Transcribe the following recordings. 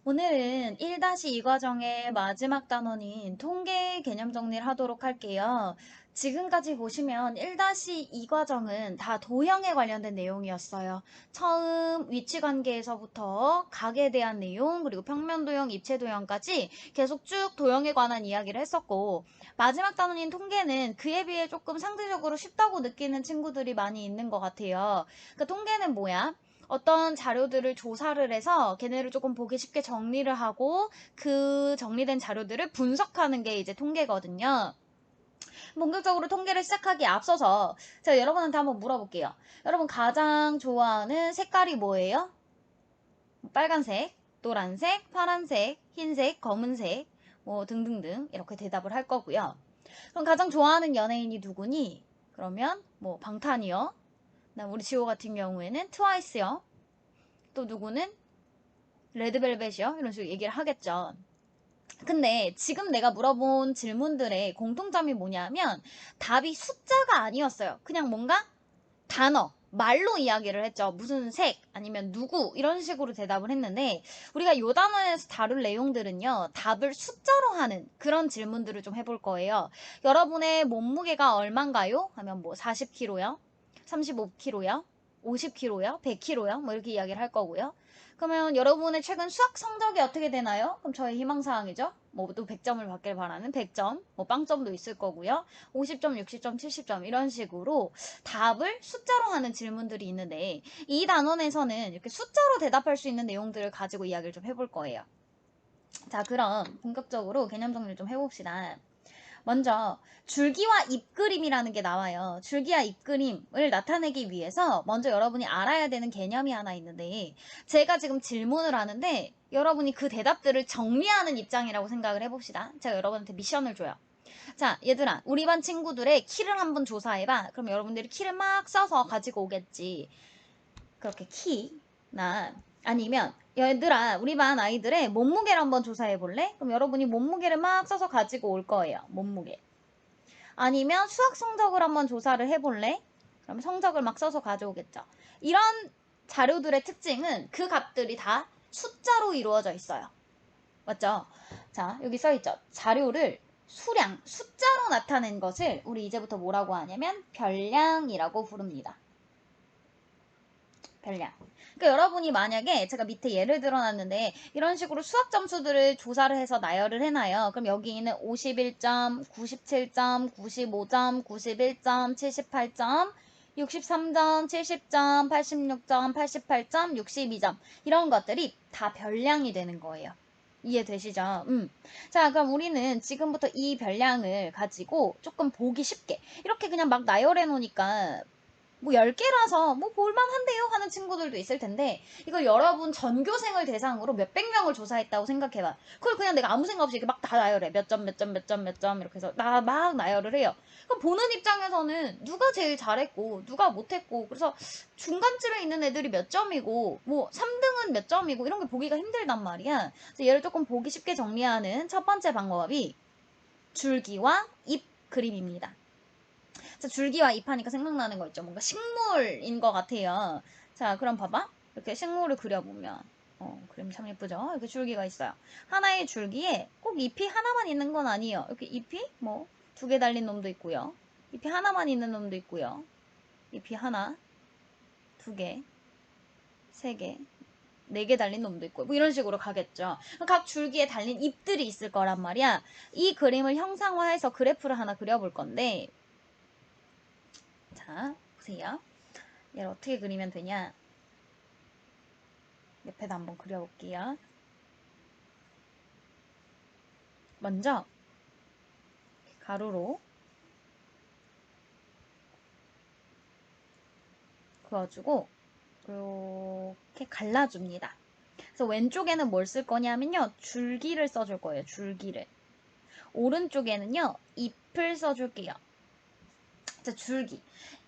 오늘은 1-2 과정의 마지막 단원인 통계 개념 정리를 하도록 할게요. 지금까지 보시면 1-2 과정은 다 도형에 관련된 내용이었어요. 처음 위치 관계에서부터 각에 대한 내용, 그리고 평면 도형, 입체 도형까지 계속 쭉 도형에 관한 이야기를 했었고, 마지막 단원인 통계는 그에 비해 조금 상대적으로 쉽다고 느끼는 친구들이 많이 있는 것 같아요. 그러니까 통계는 뭐야? 어떤 자료들을 조사를 해서 걔네를 조금 보기 쉽게 정리를 하고 그 정리된 자료들을 분석하는 게 이제 통계거든요. 본격적으로 통계를 시작하기에 앞서서 제가 여러분한테 한번 물어볼게요. 여러분 가장 좋아하는 색깔이 뭐예요? 빨간색, 노란색, 파란색, 흰색, 검은색 뭐 등등등 이렇게 대답을 할 거고요. 그럼 가장 좋아하는 연예인이 누구니? 그러면 뭐 방탄이요. 그다음 우리 지호 같은 경우에는 트와이스요. 또 누구는 레드벨벳이요? 이런 식으로 얘기를 하겠죠. 근데 지금 내가 물어본 질문들의 공통점이 뭐냐면 답이 숫자가 아니었어요. 그냥 뭔가 단어, 말로 이야기를 했죠. 무슨 색, 아니면 누구 이런 식으로 대답을 했는데 우리가 이 단어에서 다룰 내용들은요. 답을 숫자로 하는 그런 질문들을 좀 해볼 거예요. 여러분의 몸무게가 얼만가요? 하면 뭐 40kg요? 35kg요? 50kg요? 100kg요? 뭐 이렇게 이야기를 할 거고요. 그러면 여러분의 최근 수학 성적이 어떻게 되나요? 그럼 저의 희망사항이죠. 뭐 또 100점을 받길 바라는 100점, 뭐 빵점도 있을 거고요. 50점, 60점, 70점 이런 식으로 답을 숫자로 하는 질문들이 있는데 이 단원에서는 이렇게 숫자로 대답할 수 있는 내용들을 가지고 이야기를 좀 해볼 거예요. 자, 그럼 본격적으로 개념 정리를 좀 해봅시다. 먼저 줄기와 잎그림이라는 게 나와요. 줄기와 잎그림을 나타내기 위해서 먼저 여러분이 알아야 되는 개념이 하나 있는데 제가 지금 질문을 하는데 여러분이 그 대답들을 정리하는 입장이라고 생각을 해봅시다. 제가 여러분한테 미션을 줘요. 자, 얘들아, 우리 반 친구들의 키를 한번 조사해봐. 그럼 여러분들이 키를 막 써서 가지고 오겠지. 그렇게 키나 아니면 얘들아, 우리 반 아이들의 몸무게를 한번 조사해 볼래? 그럼 여러분이 몸무게를 막 써서 가지고 올 거예요. 몸무게. 아니면 수학 성적을 한번 조사를 해볼래? 그럼 성적을 막 써서 가져오겠죠. 이런 자료들의 특징은 그 값들이 다 숫자로 이루어져 있어요. 맞죠? 자, 여기 써있죠. 자료를 수량, 숫자로 나타낸 것을 우리 이제부터 뭐라고 하냐면 별량이라고 부릅니다. 별량. 그러니까 여러분이 만약에 제가 밑에 예를 들어놨는데 이런 식으로 수학 점수들을 조사를 해서 나열을 해놔요. 그럼 여기는 51점, 97점, 95점, 91점, 78점, 63점, 70점, 86점, 88점, 62점 이런 것들이 다 별량이 되는 거예요. 이해되시죠? 자, 그럼 우리는 지금부터 이 별량을 가지고 조금 보기 쉽게 이렇게 그냥 막 나열해 놓으니까 뭐 10개라서 뭐 볼만한데요 하는 친구들도 있을 텐데 이걸 여러분 전교생을 대상으로 몇백 명을 조사했다고 생각해봐. 그걸 그냥 내가 아무 생각 없이 이렇게 막 다 나열해. 몇 점, 몇 점, 몇 점, 몇 점 이렇게 해서 나 막 나열을 해요. 그럼 보는 입장에서는 누가 제일 잘했고 누가 못했고 그래서 중간쯤에 있는 애들이 몇 점이고 뭐 3등은 몇 점이고 이런 게 보기가 힘들단 말이야. 그래서 얘를 조금 보기 쉽게 정리하는 첫 번째 방법이 줄기와 잎 그림입니다. 줄기와 잎하니까 생각나는 거 있죠. 뭔가 식물인 것 같아요. 자, 그럼 봐봐. 이렇게 식물을 그려보면, 그림 참 예쁘죠? 이렇게 줄기가 있어요. 하나의 줄기에 꼭 잎이 하나만 있는 건 아니에요. 이렇게 잎이 뭐, 2개 달린 놈도 있고요. 잎이 하나만 있는 놈도 있고요. 잎이 하나, 2개, 3개, 4개 달린 놈도 있고, 뭐 이런 식으로 가겠죠. 각 줄기에 달린 잎들이 있을 거란 말이야. 이 그림을 형상화해서 그래프를 하나 그려볼 건데, 자, 보세요. 얘를 어떻게 그리면 되냐? 옆에다 한번 그려볼게요. 먼저 가로로 그어주고 이렇게 갈라줍니다. 그래서 왼쪽에는 뭘 쓸 거냐면요. 줄기를 써줄 거예요. 줄기를. 오른쪽에는요. 잎을 써줄게요. 자, 줄기.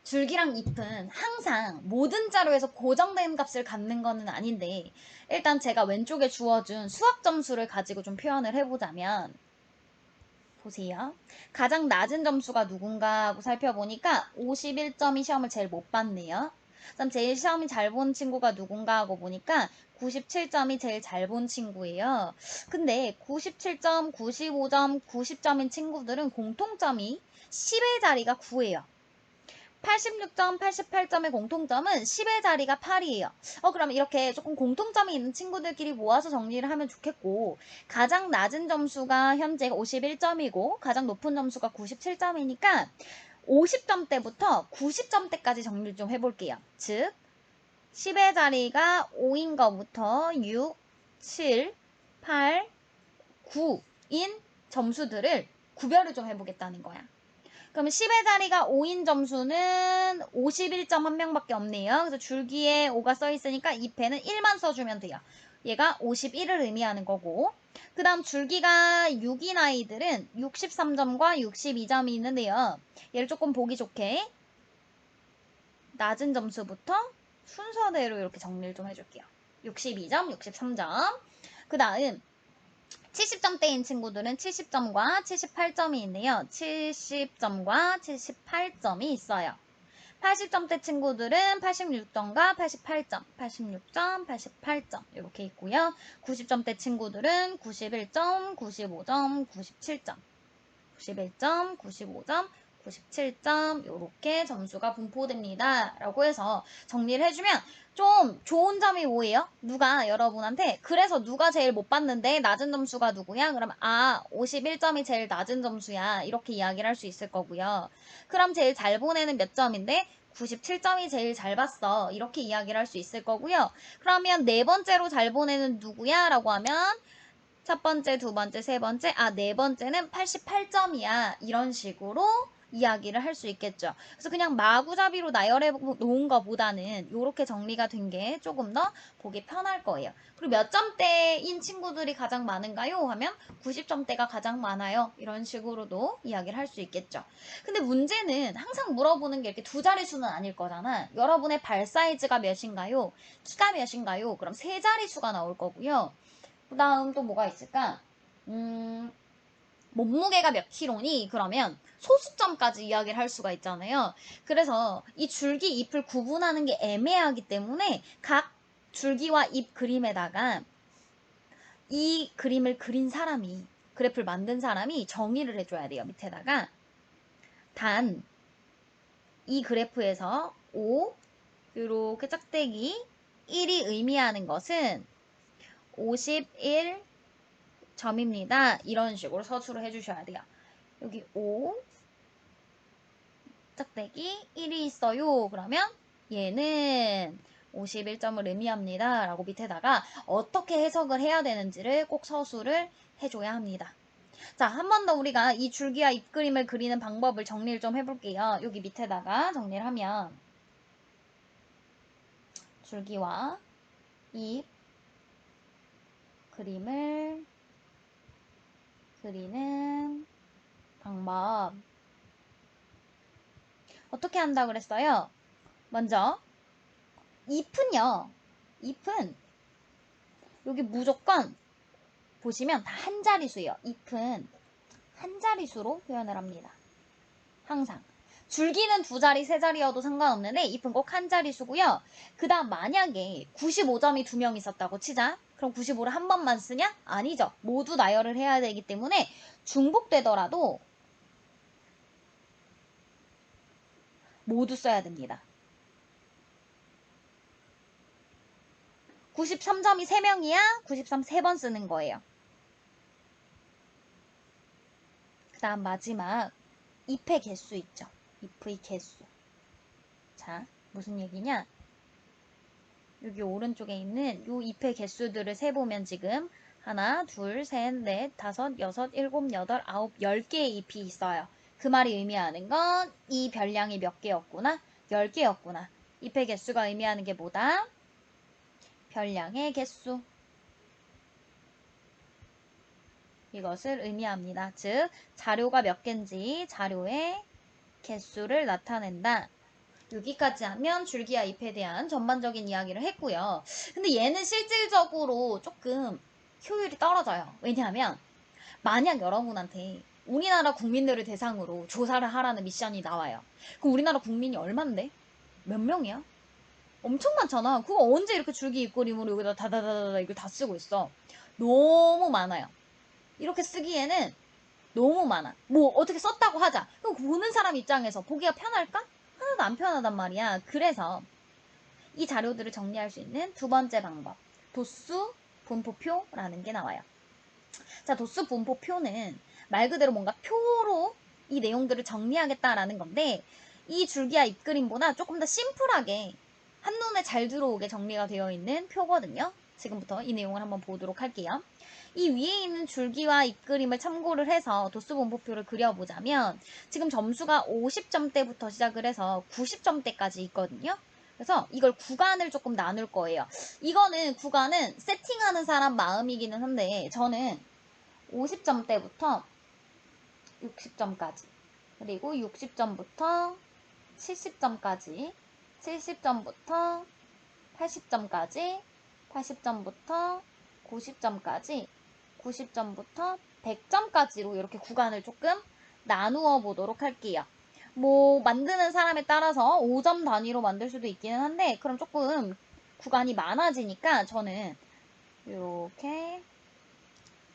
줄기랑 잎은 항상 모든 자료에서 고정된 값을 갖는 거는 아닌데 일단 제가 왼쪽에 주어준 수학 점수를 가지고 좀 표현을 해보자면 보세요. 가장 낮은 점수가 누군가 하고 살펴보니까 51점이 시험을 제일 못 봤네요. 그다음 제일 시험이 잘 본 친구가 누군가 하고 보니까 97점이 제일 잘 본 친구예요. 근데 97점, 95점, 90점인 친구들은 공통점이 10의 자리가 9예요. 86점, 88점의 공통점은 10의 자리가 8이에요. 그럼 이렇게 조금 공통점이 있는 친구들끼리 모아서 정리를 하면 좋겠고, 가장 낮은 점수가 현재 51점이고, 가장 높은 점수가 97점이니까 50점대부터 90점대까지 정리를 좀 해볼게요. 즉, 10의 자리가 5인 거부터 6, 7, 8, 9인 점수들을 구별을 좀 해보겠다는 거야. 그러면 10의 자리가 5인 점수는 51점 한 명밖에 없네요. 그래서 줄기에 5가 써있으니까 2패는 1만 써주면 돼요. 얘가 51을 의미하는 거고, 그 다음 줄기가 6인 아이들은 63점과 62점이 있는데요. 얘를 조금 보기 좋게 낮은 점수부터 순서대로 이렇게 정리를 좀 해줄게요. 62점, 63점. 그 다음 70점대인 친구들은 70점과 78점이 있네요. 70점과 78점이 있어요. 80점대 친구들은 86점과 88점, 86점, 88점 이렇게 있고요. 90점대 친구들은 91점, 95점, 97점, 91점, 95점, 97점 이렇게 점수가 분포됩니다. 라고 해서 정리를 해주면 좀 좋은 점이 뭐예요? 누가 여러분한테 그래서 누가 제일 못 봤는데 낮은 점수가 누구야? 그럼 51점이 제일 낮은 점수야. 이렇게 이야기를 할 수 있을 거고요. 그럼 제일 잘 보내는 몇 점인데 97점이 제일 잘 봤어. 이렇게 이야기를 할 수 있을 거고요. 그러면 네 번째로 잘 보내는 누구야? 라고 하면 첫 번째, 두 번째, 세 번째, 네 번째는 88점이야. 이런 식으로 이야기를 할 수 있겠죠. 그래서 그냥 마구잡이로 나열해 놓은 것보다는 이렇게 정리가 된 게 조금 더 보기 편할 거예요. 그리고 몇 점대인 친구들이 가장 많은가요? 하면 90점대가 가장 많아요. 이런 식으로도 이야기를 할 수 있겠죠. 근데 문제는 항상 물어보는 게 이렇게 두 자릿수는 아닐 거잖아. 여러분의 발 사이즈가 몇인가요? 키가 몇인가요? 그럼 세 자릿수가 나올 거고요. 그 다음 또 뭐가 있을까? 몸무게가 몇 킬로니? 그러면 소수점까지 이야기를 할 수가 있잖아요. 그래서 이 줄기 잎을 구분하는 게 애매하기 때문에 각 줄기와 잎 그림에다가 이 그림을 그린 사람이, 그래프를 만든 사람이 정의를 해줘야 돼요. 밑에다가 단 이 그래프에서 5 이렇게 짝대기 1이 의미하는 것은 51 점입니다. 이런 식으로 서술을 해주셔야 돼요. 여기 5 짝대기 1이 있어요. 그러면 얘는 51점을 의미합니다. 라고 밑에다가 어떻게 해석을 해야 되는지를 꼭 서술을 해줘야 합니다. 자, 한 번 더 우리가 이 줄기와 잎 그림을 그리는 방법을 정리를 좀 해볼게요. 여기 밑에다가 정리를 하면 줄기와 잎 그림을 그리는 방법 어떻게 한다 그랬어요? 먼저 잎은요. 잎은 여기 무조건 보시면 다 한 자리수예요. 잎은 한 자리수로 표현을 합니다. 항상. 줄기는 두 자리, 세 자리여도 상관없는데 잎은 꼭 한 자리수고요. 그 다음 만약에 95점이 두 명 있었다고 치자. 그럼 95를 한 번만 쓰냐? 아니죠. 모두 나열을 해야 되기 때문에 중복되더라도 모두 써야 됩니다. 93점이 3명이야? 93 3번 쓰는 거예요. 그 다음 마지막 잎의 개수 있죠. 잎의 개수. 자, 무슨 얘기냐? 여기 오른쪽에 있는 요 잎의 개수들을 세보면 지금 하나, 둘, 셋, 넷, 다섯, 여섯, 일곱, 여덟, 아홉, 10개의 잎이 있어요. 그 말이 의미하는 건 이 별량이 몇 개였구나? 10개였구나. 잎의 개수가 의미하는 게 뭐다? 별량의 개수. 이것을 의미합니다. 즉, 자료가 몇 개인지 자료의 개수를 나타낸다. 여기까지 하면 줄기와 잎에 대한 전반적인 이야기를 했고요. 근데 얘는 실질적으로 조금 효율이 떨어져요. 왜냐하면 만약 여러분한테 우리나라 국민들을 대상으로 조사를 하라는 미션이 나와요. 그럼 우리나라 국민이 얼만데? 몇 명이야? 엄청 많잖아. 그거 언제 이렇게 줄기 입꼬림으로 여기다 다다다다다 이걸 다 쓰고 있어. 너무 많아요. 이렇게 쓰기에는 너무 많아. 뭐 어떻게 썼다고 하자. 그럼 보는 사람 입장에서 보기가 편할까? 하나도 안 편하단 말이야. 그래서 이 자료들을 정리할 수 있는 두 번째 방법. 도수 분포표라는 게 나와요. 자, 도수 분포표는 말 그대로 뭔가 표로 이 내용들을 정리하겠다라는 건데 이 줄기와 잎그림보다 조금 더 심플하게 한눈에 잘 들어오게 정리가 되어 있는 표거든요. 지금부터 이 내용을 한번 보도록 할게요. 이 위에 있는 줄기와 잎그림을 참고를 해서 도수 분포표를 그려보자면 지금 점수가 50점대부터 시작을 해서 90점대까지 있거든요. 그래서 이걸 구간을 조금 나눌 거예요. 이거는 구간은 세팅하는 사람 마음이기는 한데 저는 50점대부터 60점까지 그리고 60점부터 70점까지 70점부터 80점까지 80점부터 90점까지 90점부터 100점까지로 이렇게 구간을 조금 나누어 보도록 할게요. 뭐 만드는 사람에 따라서 5점 단위로 만들 수도 있기는 한데 그럼 조금 구간이 많아지니까 저는 이렇게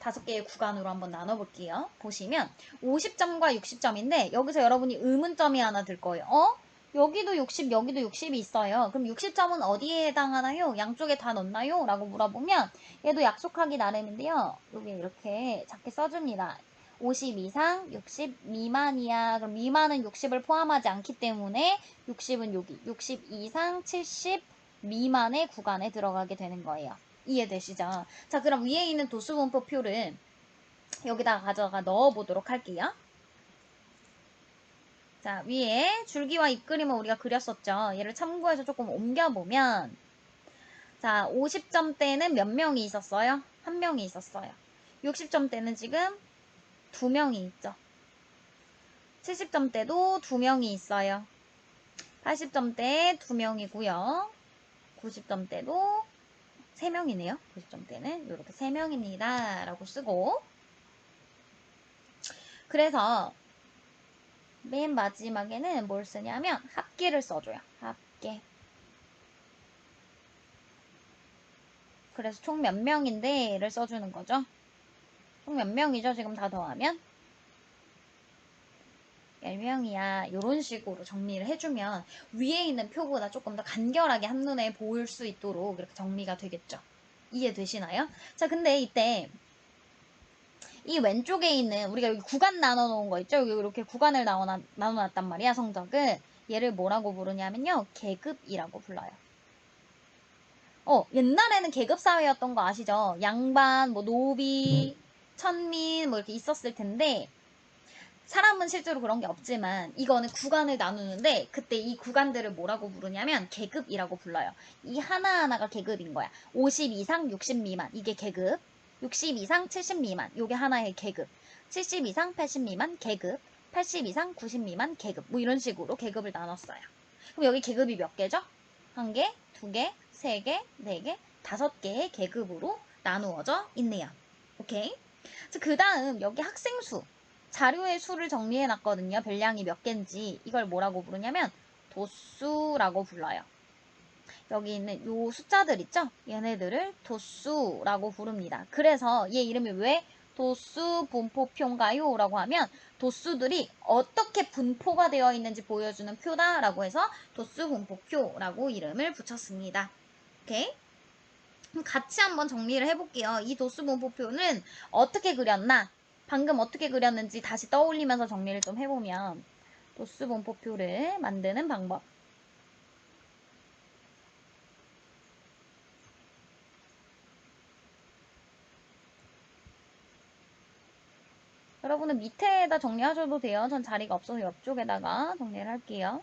5개의 구간으로 한번 나눠볼게요. 보시면 50점과 60점인데 여기서 여러분이 의문점이 하나 들 거예요. 여기도 60, 여기도 60이 있어요. 그럼 60점은 어디에 해당하나요? 양쪽에 다 넣나요? 라고 물어보면 얘도 약속하기 나름인데요. 여기 이렇게 작게 써줍니다. 50 이상, 60 미만이야. 그럼 미만은 60을 포함하지 않기 때문에 60은 여기, 60 이상, 70 미만의 구간에 들어가게 되는 거예요. 이해되시죠? 자, 그럼 위에 있는 도수분포표를 여기다가 가져가 넣어보도록 할게요. 자, 위에 줄기와 잎그림을 우리가 그렸었죠. 얘를 참고해서 조금 옮겨보면 자, 50점대는 몇 명이 있었어요? 한 명이 있었어요. 60점대는 지금 2명이 있죠. 70점대도 2명이 있어요. 80점대 2명이고요. 90점대도 3명이네요. 90점대는 이렇게 3명입니다. 라고 쓰고 그래서 맨 마지막에는 뭘 쓰냐면 합계를 써줘요. 합계. 그래서 총 몇 명인데를 써주는 거죠. 총 몇 명이죠? 지금 다 더하면 10명이야. 이런 식으로 정리를 해주면 위에 있는 표보다 조금 더 간결하게 한눈에 보일 수 있도록 이렇게 정리가 되겠죠. 이해되시나요? 자, 근데 이때 이 왼쪽에 있는 우리가 여기 구간 나눠 놓은 거 있죠? 여기 이렇게 구간을 나눠 놨단 말이야, 성적을. 얘를 뭐라고 부르냐면요. 계급이라고 불러요. 옛날에는 계급 사회였던 거 아시죠? 양반, 뭐 노비, 천민 뭐 이렇게 있었을 텐데 사람은 실제로 그런 게 없지만 이거는 구간을 나누는데 그때 이 구간들을 뭐라고 부르냐면 계급이라고 불러요. 이 하나하나가 계급인 거야. 50 이상, 60 미만 이게 계급. 60 이상, 70 미만 요게 하나의 계급. 70 이상, 80 미만 계급. 80 이상, 90 미만 계급. 뭐 이런 식으로 계급을 나눴어요. 그럼 여기 계급이 몇 개죠? 한 개, 두 개, 세 개, 네 개, 5개의 계급으로 나누어져 있네요. 오케이? 그 다음 여기 학생 수. 자료의 수를 정리해 놨거든요. 별량이 몇 개인지. 이걸 뭐라고 부르냐면 도수라고 불러요. 여기 있는 요 숫자들 있죠? 얘네들을 도수라고 부릅니다. 그래서 얘 이름이 왜 도수 분포표인가요? 라고 하면 도수들이 어떻게 분포가 되어 있는지 보여주는 표다라고 해서 도수 분포표라고 이름을 붙였습니다. 오케이? 그럼 같이 한번 정리를 해볼게요. 이 도수 분포표는 어떻게 그렸나? 방금 어떻게 그렸는지 다시 떠올리면서 정리를 좀 해보면 도수 분포표를 만드는 방법. 여러분은 밑에다 정리하셔도 돼요. 전 자리가 없어서 옆쪽에다가 정리를 할게요.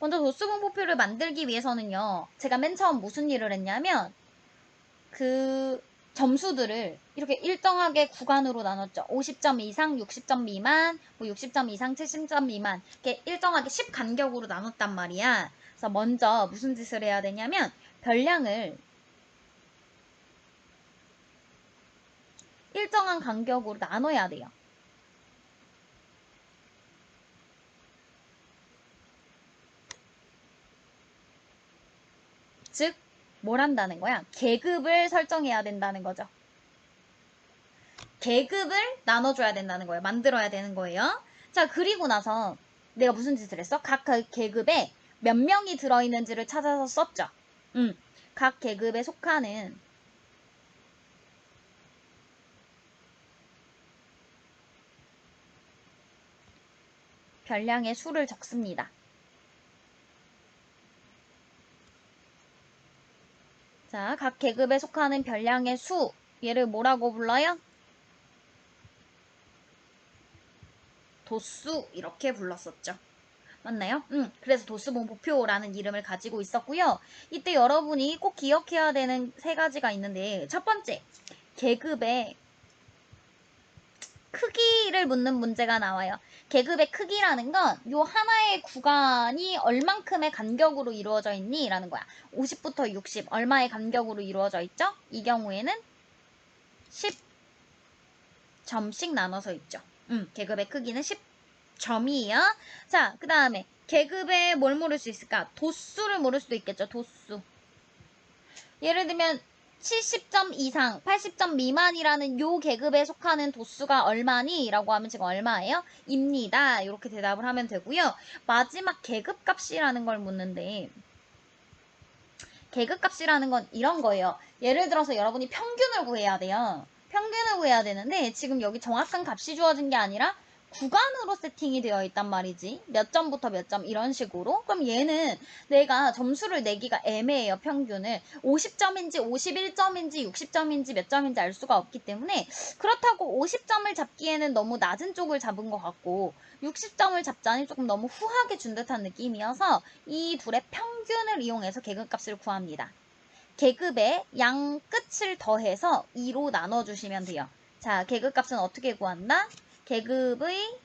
먼저 도수분포표를 만들기 위해서는요. 제가 맨 처음 무슨 일을 했냐면 그 점수들을 이렇게 일정하게 구간으로 나눴죠. 50점 이상, 60점 미만, 뭐 60점 이상, 70점 미만 이렇게 일정하게 10 간격으로 나눴단 말이야. 그래서 먼저 무슨 짓을 해야 되냐면 별량을 일정한 간격으로 나눠야 돼요. 즉, 뭘 한다는 거야? 계급을 설정해야 된다는 거죠. 계급을 나눠줘야 된다는 거예요. 만들어야 되는 거예요. 자, 그리고 나서 내가 무슨 짓을 했어? 각 계급에 몇 명이 들어있는지를 찾아서 썼죠. 각 계급에 속하는 별량의 수를 적습니다. 자, 각 계급에 속하는 별량의 수, 얘를 뭐라고 불러요? 도수, 이렇게 불렀었죠. 맞나요? 그래서 도수분포표라는 이름을 가지고 있었고요. 이때 여러분이 꼭 기억해야 되는 세 가지가 있는데, 첫 번째, 계급의 크기를 묻는 문제가 나와요. 계급의 크기라는 건 요 하나의 구간이 얼만큼의 간격으로 이루어져 있니? 라는 거야. 50부터 60 얼마의 간격으로 이루어져 있죠? 이 경우에는 10점씩 나눠서 있죠. 계급의 크기는 10점이에요. 자, 그 다음에 계급에 뭘 물을 수 있을까? 도수를 물을 수도 있겠죠. 도수. 예를 들면 70점 이상, 80점 미만이라는 요 계급에 속하는 도수가 얼마니? 라고 하면 지금 얼마예요? 입니다. 이렇게 대답을 하면 되고요. 마지막 계급값이라는 걸 묻는데 계급값이라는 건 이런 거예요. 예를 들어서 여러분이 평균을 구해야 돼요. 평균을 구해야 되는데 지금 여기 정확한 값이 주어진 게 아니라 구간으로 세팅이 되어 있단 말이지. 몇 점부터 몇 점 이런 식으로. 그럼 얘는 내가 점수를 내기가 애매해요. 평균을. 50점인지 51점인지 60점인지 몇 점인지 알 수가 없기 때문에 그렇다고 50점을 잡기에는 너무 낮은 쪽을 잡은 것 같고 60점을 잡자니 조금 너무 후하게 준 듯한 느낌이어서 이 둘의 평균을 이용해서 계급값을 구합니다. 계급의 양 끝을 더해서 2로 나눠주시면 돼요. 자, 계급값은 어떻게 구한다? 계급의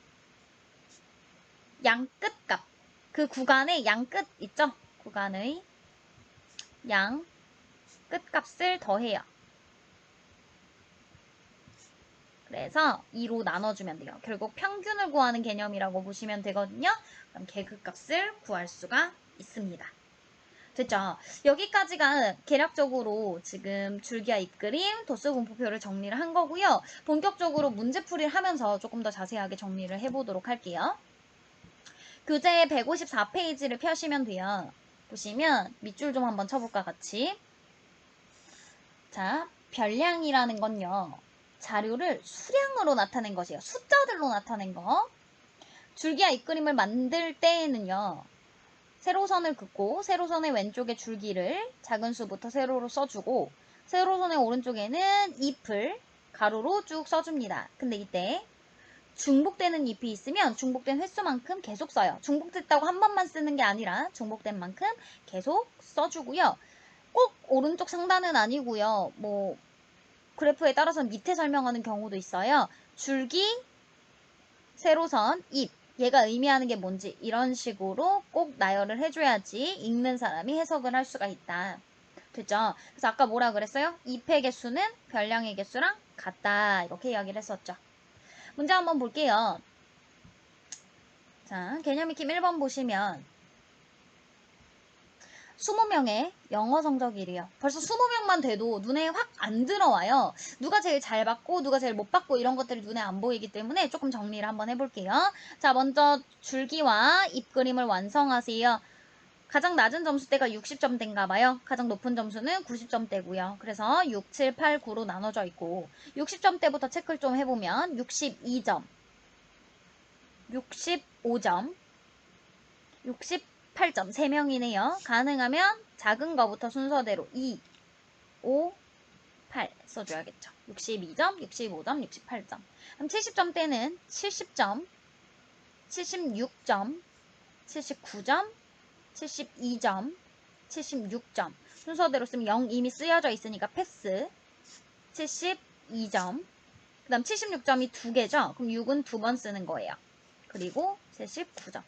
양 끝값. 그 구간의 양 끝 있죠? 구간의 양 끝값을 더해요. 그래서 2로 나눠주면 돼요. 결국 평균을 구하는 개념이라고 보시면 되거든요. 그럼 계급값을 구할 수가 있습니다. 됐죠? 여기까지가 개략적으로 지금 줄기와 잎그림, 도수분포표를 정리를 한 거고요. 본격적으로 문제풀이를 하면서 조금 더 자세하게 정리를 해보도록 할게요. 교재 154페이지를 펴시면 돼요. 보시면 밑줄 좀 한번 쳐볼까 같이. 자, 별량이라는 건요. 자료를 수량으로 나타낸 것이에요. 숫자들로 나타낸 거. 줄기와 잎그림을 만들 때에는요. 세로선을 긋고 세로선의 왼쪽에 줄기를 작은 수부터 세로로 써주고 세로선의 오른쪽에는 잎을 가로로 쭉 써줍니다. 근데 이때 중복되는 잎이 있으면 중복된 횟수만큼 계속 써요. 중복됐다고 한 번만 쓰는 게 아니라 중복된 만큼 계속 써주고요. 꼭 오른쪽 상단은 아니고요. 뭐 그래프에 따라서 밑에 설명하는 경우도 있어요. 줄기, 세로선, 잎 얘가 의미하는 게 뭔지 이런 식으로 꼭 나열을 해줘야지 읽는 사람이 해석을 할 수가 있다. 됐죠? 그래서 아까 뭐라 그랬어요? 잎의 개수는 별량의 개수랑 같다. 이렇게 이야기를 했었죠. 문제 한번 볼게요. 자, 개념 익힘 1번 보시면 20명의 영어 성적이래요. 벌써 20명만 돼도 눈에 확 안 들어와요. 누가 제일 잘 받고 누가 제일 못 받고 이런 것들이 눈에 안 보이기 때문에 조금 정리를 한번 해볼게요. 자, 먼저 줄기와 잎 그림을 완성하세요. 가장 낮은 점수대가 60점대인가 봐요. 가장 높은 점수는 90점대고요. 그래서 6, 7, 8, 9로 나눠져 있고 60점대부터 체크를 좀 해보면 62점, 65점, 68점 3명이네요. 가능하면 작은 거부터 순서대로 2, 5, 8 써줘야겠죠. 62점, 65점, 68점. 그럼 70점대는 70점, 76점, 79점, 72점, 76점. 순서대로 쓰면 0 이미 쓰여져 있으니까 패스. 72점. 그 다음 76점이 2개죠. 그럼 6은 2번 쓰는 거예요. 그리고 79점.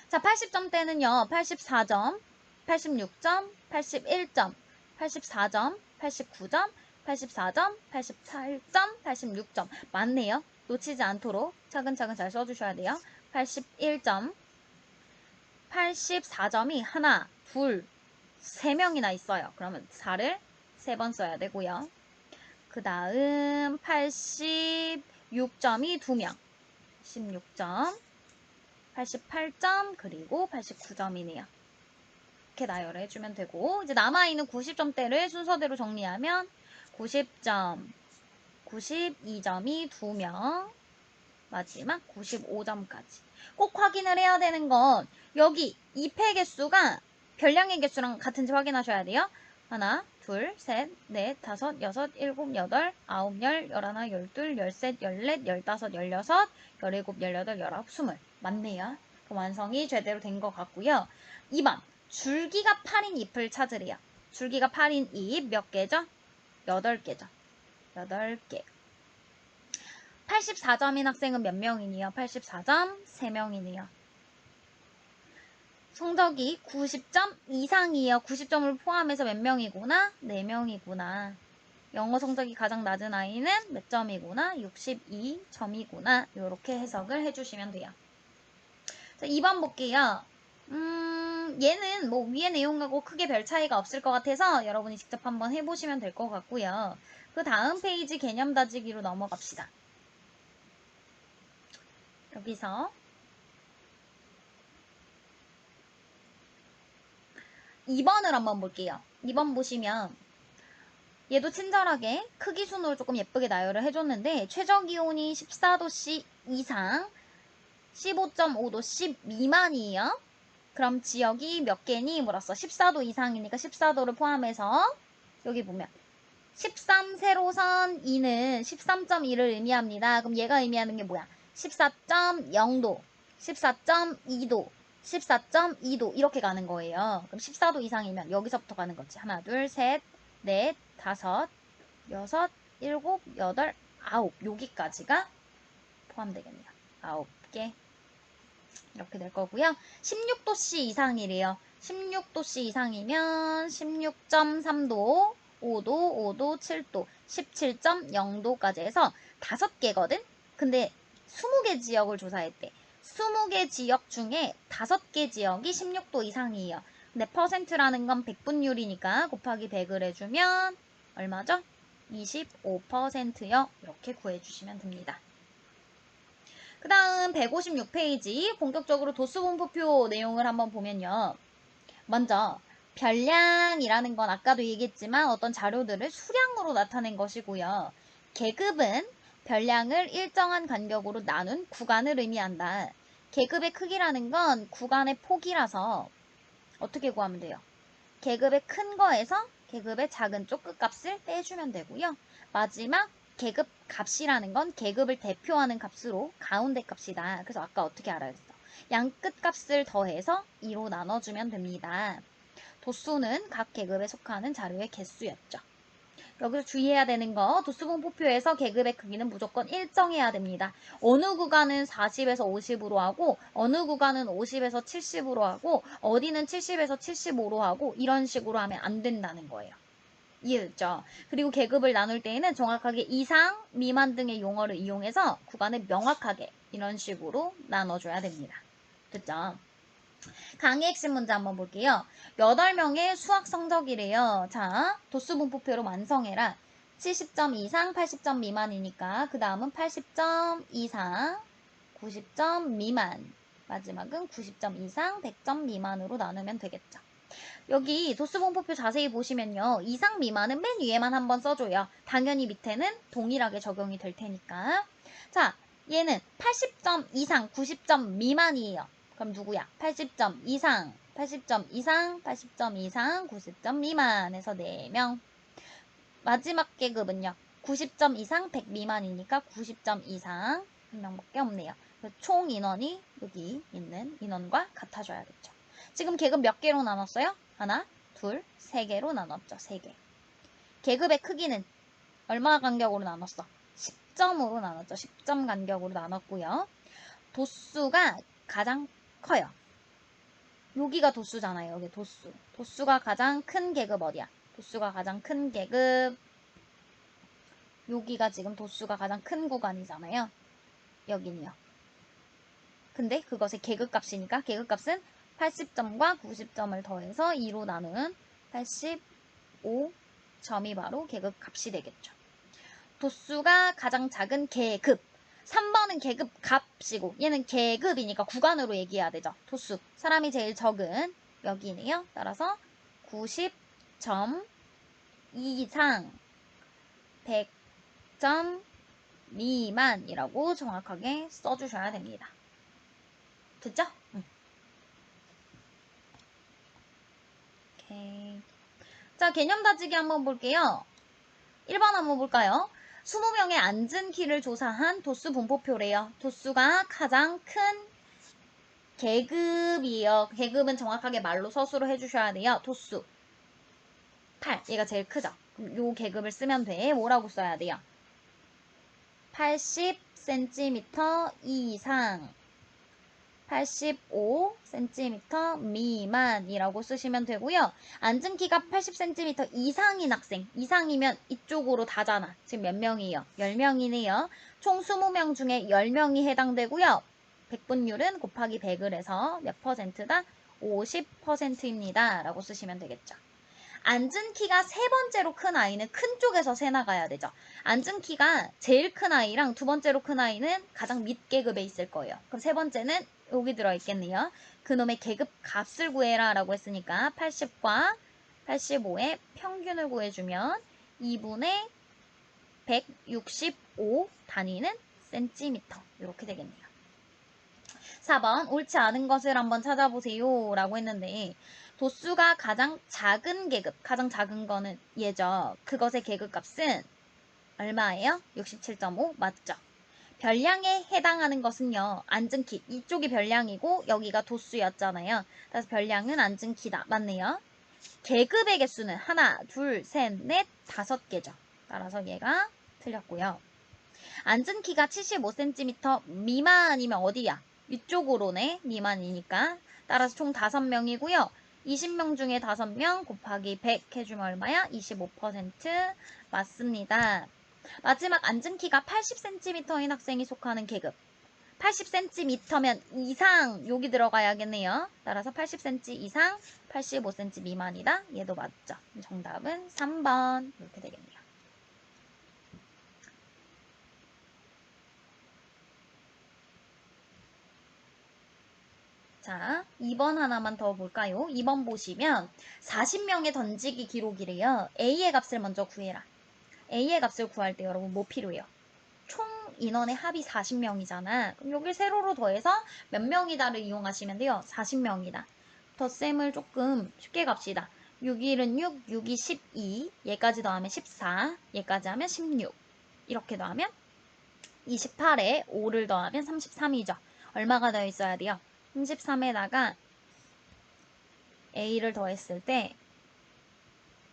자, 80점대는요. 84점, 86점, 81점, 84점, 89점, 84점, 88점, 86점. 맞네요. 놓치지 않도록 차근차근 잘 써주셔야 돼요. 81점, 84점이 하나, 둘, 3명이나 있어요. 그러면 4를 3번 써야 되고요. 그 다음 86점이 2명. 16점, 88점, 그리고 89점이네요. 이렇게 나열을 해주면 되고, 이제 남아있는 90점대를 순서대로 정리하면 90점, 92점이 2명, 마지막 95점까지. 꼭 확인을 해야 되는 건 여기 2패 개수가 별량의 개수랑 같은지 확인하셔야 돼요. 하나, 둘, 셋, 넷, 다섯, 여섯, 일곱, 여덟, 아홉, 열, 열하나, 열둘, 열셋, 열넷, 열다섯, 열여섯, 열일곱, 열여덟, 열아홉, 스물. 맞네요. 그 완성이 제대로 된 것 같고요. 2번. 줄기가 8인 잎을 찾으래요. 줄기가 8인 잎 몇 개죠? 8개죠. 8개. 84점인 학생은 몇 명이니요? 84점 3명이네요. 성적이 90점 이상이요. 90점을 포함해서 몇 명이구나? 4명이구나. 영어 성적이 가장 낮은 아이는 몇 점이구나? 62점이구나. 이렇게 해석을 해주시면 돼요. 자, 2번 볼게요. 얘는 뭐 위의 내용하고 크게 별 차이가 없을 것 같아서 여러분이 직접 한번 해보시면 될 것 같고요. 그 다음 페이지 개념 다지기로 넘어갑시다. 여기서 2번을 한번 볼게요. 2번 보시면 얘도 친절하게 크기 순으로 조금 예쁘게 나열을 해줬는데 최저기온이 14도씨 이상 15.5도씨 미만이에요. 그럼 지역이 몇 개니 물었어. 14도 이상이니까 14도를 포함해서 여기 보면 13세로선 2는 13.2를 의미합니다. 그럼 얘가 의미하는 게 뭐야? 14.0도, 14.2도, 14.2도 이렇게 가는 거예요. 그럼 14도 이상이면 여기서부터 가는 거지. 하나, 둘, 셋, 넷, 다섯, 여섯, 일곱, 여덟, 아홉 여기까지가 포함되겠네요. 9개 이렇게 될 거고요. 16도씨 이상이래요. 16도씨 이상이면 16.3도, 5도, 5도, 7도, 17.0도까지 해서 5개거든? 근데 20개 지역을 조사했대. 20개 지역 중에 5개 지역이 16도 이상이에요. 근데 퍼센트라는 건 100분율이니까 곱하기 100을 해주면 얼마죠? 25%요. 이렇게 구해주시면 됩니다. 그 다음 156페이지 본격적으로 도수분포표 내용을 한번 보면요. 먼저 별량이라는 건 아까도 얘기했지만 어떤 자료들을 수량으로 나타낸 것이고요. 계급은 별량을 일정한 간격으로 나눈 구간을 의미한다. 계급의 크기라는 건 구간의 폭이라서 어떻게 구하면 돼요? 계급의 큰 거에서 계급의 작은 쪽 끝값을 떼주면 되고요. 마지막 계급 값이라는 건 계급을 대표하는 값으로 가운데 값이다. 그래서 아까 어떻게 알아야 했어? 양 끝값을 더해서 2로 나눠주면 됩니다. 도수는 각 계급에 속하는 자료의 개수였죠. 여기서 주의해야 되는 거 도수분포표에서 계급의 크기는 무조건 일정해야 됩니다. 어느 구간은 40에서 50으로 하고 어느 구간은 50에서 70으로 하고 어디는 70에서 75로 하고 이런 식으로 하면 안 된다는 거예요. 이해됐죠? 그리고 계급을 나눌 때에는 정확하게 이상, 미만 등의 용어를 이용해서 구간을 명확하게 이런 식으로 나눠줘야 됩니다. 됐죠? 강의 핵심 문제 한번 볼게요. 8명의 수학 성적이래요. 자, 도수분포표로 완성해라. 70점 이상, 80점 미만이니까 그 다음은 80점 이상, 90점 미만, 마지막은 90점 이상, 100점 미만으로 나누면 되겠죠. 여기 도수분포표 자세히 보시면요. 이상 미만은 맨 위에만 한번 써줘요. 당연히 밑에는 동일하게 적용이 될 테니까. 자, 얘는 80점 이상, 90점 미만이에요. 그럼 누구야? 80점 이상, 80점 이상, 80점 이상, 90점 미만에서 4명. 마지막 계급은요. 90점 이상, 100 미만이니까 90점 이상 한 명밖에 없네요. 총 인원이 여기 있는 인원과 같아져야겠죠. 지금 계급 몇 개로 나눴어요? 하나, 둘, 세 개로 나눴죠. 3개. 계급의 크기는 얼마 간격으로 나눴어? 10점으로 나눴죠. 10점 간격으로 나눴고요. 도수가 가장 커요. 여기가 도수잖아요. 여기 도수. 도수가 가장 큰 계급 어디야? 도수가 가장 큰 계급. 여기가 지금 도수가 가장 큰 구간이잖아요. 여기는요. 근데 그것의 계급값이니까 계급값은 80점과 90점을 더해서 2로 나눈 85점이 바로 계급 값이 되겠죠. 도수가 가장 작은 계급. 3번은 계급 값이고 얘는 계급이니까 구간으로 얘기해야 되죠. 도수. 사람이 제일 적은 여기네요. 따라서 90점 이상 100점 미만이라고 정확하게 써주셔야 됩니다. 됐죠? 오케이. 자, 개념 다지기 한번 볼게요. 1번 한번 볼까요? 20명의 앉은 키를 조사한 도수 분포표래요. 도수가 가장 큰 계급이에요. 계급은 정확하게 말로 서술을 해주셔야 돼요. 도수 8. 얘가 제일 크죠? 그럼 요 계급을 쓰면 돼. 뭐라고 써야 돼요? 80cm 이상 85cm 미만이라고 쓰시면 되고요. 앉은 키가 80cm 이상인 학생, 이상이면 이쪽으로 다잖아. 지금 몇 명이에요? 10명이네요. 총 20명 중에 10명이 해당되고요. 백분율은 곱하기 100을 해서 몇 퍼센트다? 50%입니다. 라고 쓰시면 되겠죠. 앉은 키가 세 번째로 큰 아이는 큰 쪽에서 세 나가야 되죠. 앉은 키가 제일 큰 아이랑 두 번째로 큰 아이는 가장 밑계급에 있을 거예요. 그럼 세 번째는 여기 들어있겠네요. 그놈의 계급 값을 구해라 라고 했으니까 80과 85의 평균을 구해주면 2분의 165 단위는 센티미터 이렇게 되겠네요. 4번 옳지 않은 것을 한번 찾아보세요 라고 했는데 도수가 가장 작은 계급, 가장 작은 거는 얘죠. 그것의 계급값은 얼마예요? 67.5 맞죠? 별량에 해당하는 것은요. 앉은 키, 이쪽이 별량이고 여기가 도수였잖아요. 그래서 별량은 앉은 키다. 맞네요. 계급의 개수는 하나, 둘, 셋, 넷, 5개죠. 따라서 얘가 틀렸고요. 앉은 키가 75cm 미만이면 어디야? 위쪽으로네. 미만이니까. 따라서 총 5명이고요. 20명 중에 5명 곱하기 100 해주면 얼마야? 25% 맞습니다. 마지막 앉은 키가 80cm인 학생이 속하는 계급. 80cm면 이상 여기 들어가야겠네요. 따라서 80cm 이상 85cm 미만이다. 얘도 맞죠. 정답은 3번 이렇게 되겠네요. 자, 2번 하나만 더 볼까요? 2번 보시면 40명의 던지기 기록이래요. A의 값을 먼저 구해라. A의 값을 구할 때 여러분 뭐 필요해요? 총 인원의 합이 40명이잖아. 그럼 여기 세로로 더해서 몇 명이다를 이용하시면 돼요. 40명이다. 덧셈을 조금 쉽게 갑시다. 6일은 6, 6이 12, 얘까지 더하면 14, 얘까지 하면 16. 이렇게 더하면 28에 5를 더하면 33이죠. 얼마가 더 있어야 돼요? 33에다가 A를 더했을 때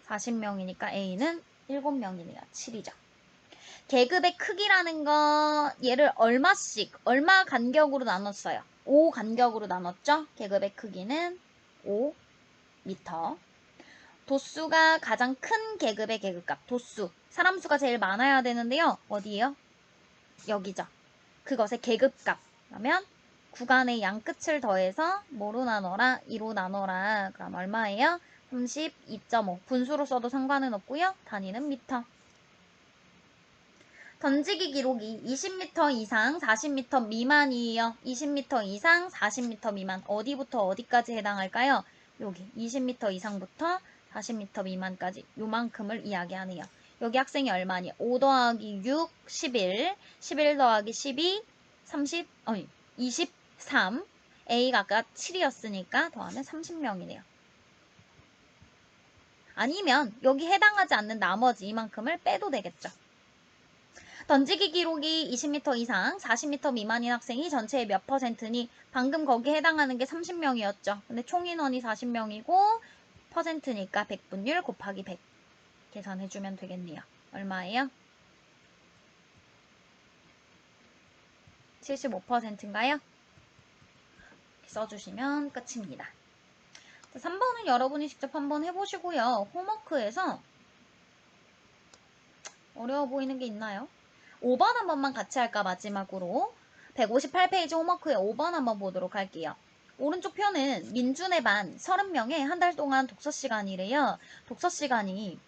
40명이니까 A는 7명이네요. 7이죠. 계급의 크기라는 거 얘를 얼마씩 얼마 간격으로 나눴어요. 5 간격으로 나눴죠. 계급의 크기는 5m. 도수가 가장 큰 계급의 계급값. 도수. 사람 수가 제일 많아야 되는데요. 어디예요? 여기죠. 그것의 계급값. 그러면 구간의 양끝을 더해서 뭐로 나눠라? 2로 나눠라. 그럼 얼마예요? 32.5. 분수로 써도 상관은 없고요. 단위는 미터. 던지기 기록이 20m 이상 40m 미만이에요. 20m 이상 40m 미만. 어디부터 어디까지 해당할까요? 여기 20m 이상부터 40m 미만까지 요만큼을 이야기하네요. 여기 학생이 얼마니? 5 더하기 6, 11, 11 더하기 12, 30, 23. A가 아까 7이었으니까 더하면 30명이네요. 아니면 여기 해당하지 않는 나머지 이만큼을 빼도 되겠죠. 던지기 기록이 20m 이상 40m 미만인 학생이 전체의 몇 퍼센트니 방금 거기에 해당하는 게 30명이었죠. 근데 총 인원이 40명이고 퍼센트니까 100분율 곱하기 100 계산해주면 되겠네요. 얼마예요? 75%인가요? 써주시면 끝입니다. 3번은 여러분이 직접 한번 해보시고요. 홈워크에서 어려워 보이는 게 있나요? 5번 한 번만 같이 할까 마지막으로 158페이지 홈워크에 5번 한번 보도록 할게요. 오른쪽 표는 민준의 반 30명의 한 달 동안 독서 시간이래요. 독서 시간이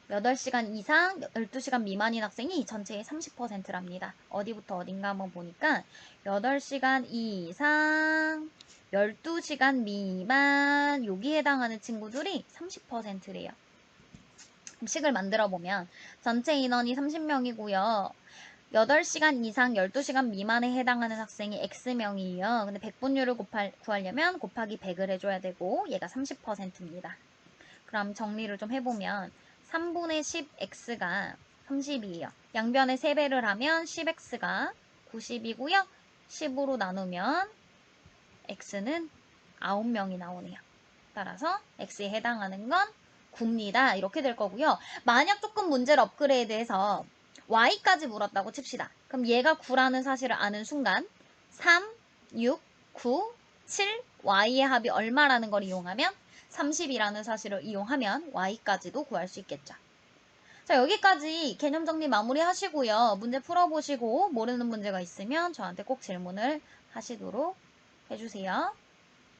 8시간 이상, 12시간 미만인 학생이 전체의 30%랍니다. 어디부터 어딘가 한번 보니까 8시간 이상, 12시간 미만 여기에 해당하는 친구들이 30%래요. 식을 만들어 보면 전체 인원이 30명이고요. 8시간 이상 12시간 미만에 해당하는 학생이 X명이에요. 근데 백분율을 구하려면 곱하기 100을 해줘야 되고 얘가 30%입니다. 그럼 정리를 좀 해보면 3분의 10x가 30이에요. 양변에 3배를 하면 10x가 90이고요. 10으로 나누면 x는 9명이 나오네요. 따라서 x에 해당하는 건 9입니다. 이렇게 될 거고요. 만약 조금 문제를 업그레이드해서 y까지 물었다고 칩시다. 그럼 얘가 9라는 사실을 아는 순간 3, 6, 9, 7, y의 합이 얼마라는 걸 이용하면 30이라는 사실을 이용하면 y까지도 구할 수 있겠죠. 자, 여기까지 개념 정리 마무리 하시고요. 문제 풀어보시고 모르는 문제가 있으면 저한테 꼭 질문을 하시도록 해주세요.